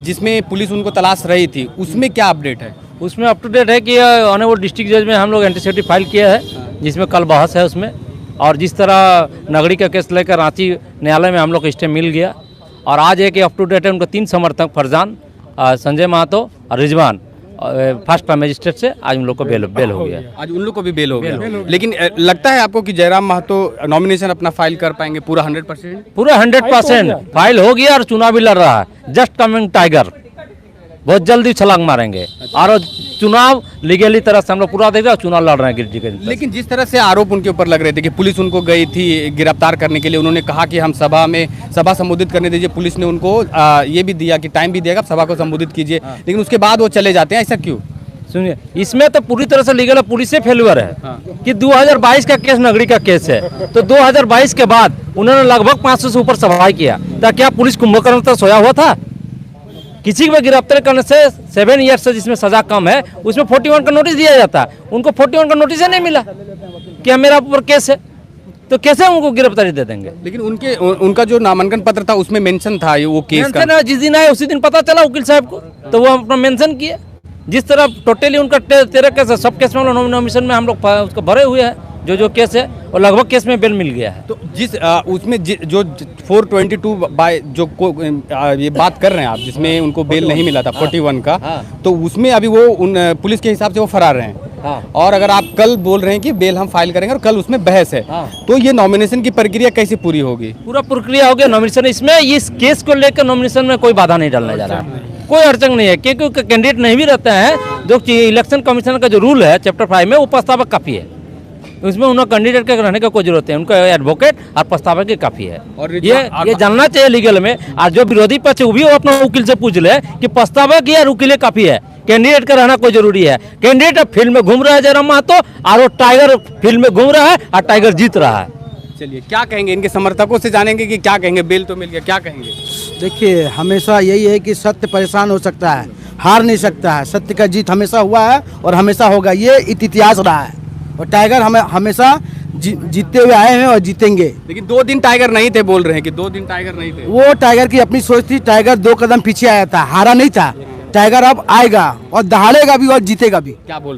जिसमें पुलिस उनको तलाश रही थी, उसमें क्या अपडेट है? उसमें अप टू डेट है कि ऑनरेबल डिस्ट्रिक्ट जज में हम लोग एंटीसिपेटरी फाइल किया है, जिसमें कल बहस है उसमें। और जिस तरह नगरी का केस लेकर रांची न्यायालय में हम लोग को स्टे मिल गया। और आज एक अप टू डेट है, उनको 3 समर्थक फरजान, संजय महतो और रिजवान फर्स्ट टाइम मजिस्ट्रेट से आज उन लोग को बेल हो गया। आज उन लोग को भी बेल हो गया। लेकिन लगता है आपको कि जयराम महतो नॉमिनेशन अपना फाइल कर पाएंगे पूरा 100%? पूरा 100% फाइल हो गया और चुनाव भी लड़ रहा है। जस्ट कमिंग टाइगर, बहुत जल्दी छलांग मारेंगे। और चुनाव लीगली तरह से हम लोग पूरा देगा, चुनाव लड़ रहे हैं गिरजी के। लेकिन जिस तरह से आरोप उनके ऊपर लग रहे थे कि पुलिस उनको गई थी गिरफ्तार करने के लिए, उन्होंने कहा कि हम सभा संबोधित करने दीजिए, पुलिस ने उनको ये भी दिया कि टाइम भी दिया, सभा को संबोधित कीजिए, लेकिन उसके बाद वो चले जाते हैं, ऐसा क्यों? सुनिए, इसमें तो पूरी तरह से लीगल पुलिस से फेल्यूर है। कि 2022 का केस नगरी का केस है, तो 2022 के बाद उन्होंने लगभग 500 से ऊपर सभाएं किया। तो क्या पुलिस कुंभकर्ण तक सोया हुआ था? किसी को गिरफ्तार करने से 7 ईयर से जिसमें सजा कम है, उसमें 41 का नोटिस दिया जाता है। उनको 41 का नोटिस ही नहीं मिला कि मेरा ऊपर केस है, तो कैसे उनको गिरफ्तारी दे देंगे? लेकिन उनका जो नामांकन पत्र था उसमें मेंशन था वो केस का। जिस दिन आए उसी दिन पता चला वकील साहब को, तो वो अपना मेंशन किया। जिस तरह टोटली उनका 13 केस है, सब केस में नॉमिनेशन में हम लोग उसको भरे हुए हैं, जो केस है, और लगभग केस में बेल मिल गया है। तो जिस उसमें जो 422 बाय जो ये बात कर रहे हैं आप, जिसमें उनको बेल नहीं मिला था 41 का, तो उसमें अभी वो पुलिस के हिसाब से वो फरार हैं। और अगर आप कल बोल रहे हैं कि बेल हम फाइल करेंगे और कल उसमें बहस है, तो ये नॉमिनेशन की प्रक्रिया कैसे पूरी होगी? पूरा प्रक्रिया हो गया नॉमिनेशन। इसमें इस केस को लेकर नॉमिनेशन में कोई बाधा नहीं डालने जा रहा है, कोई अड़चन नहीं है, क्योंकि कैंडिडेट नहीं भी रहते हैं। जो इलेक्शन कमीशन का जो रूल है चैप्टर 5 में, वो प्रस्तावक काफी है। उसमें उन्हें कैंडिडेट के रहने का कोई जरूरत है, उनका एडवोकेट और प्रस्तावक की काफी है। और ये जानना चाहिए लीगल में। और जो विरोधी पक्ष है वो भी अपना वकील से पूछ ले कि प्रस्तावक या वकील काफी है, कैंडिडेट का रहना कोई जरूरी है? कैंडिडेट फील्ड में घूम रहा है जयराम महतो, और वो टाइगर फील्ड में घूम रहा है और टाइगर जीत रहा है। चलिए, क्या कहेंगे? इनके समर्थकों से जानेंगे कि क्या कहेंगे। बेल तो मिल गया, क्या कहेंगे? देखिए, हमेशा यही है कि सत्य परेशान हो सकता है, हार नहीं सकता है। सत्य का जीत हमेशा हुआ है और हमेशा होगा, ये इतिहास रहा है। और टाइगर हमें हमेशा जीतते हुए आए हैं और जीतेंगे। लेकिन 2 दिन टाइगर नहीं थे, बोल रहे हैं कि 2 दिन टाइगर नहीं थे। वो टाइगर की अपनी सोच थी। टाइगर 2 कदम पीछे आया था, हारा नहीं था। टाइगर अब आएगा और दहाड़ेगा भी और जीतेगा भी। क्या बोल रहे हैं?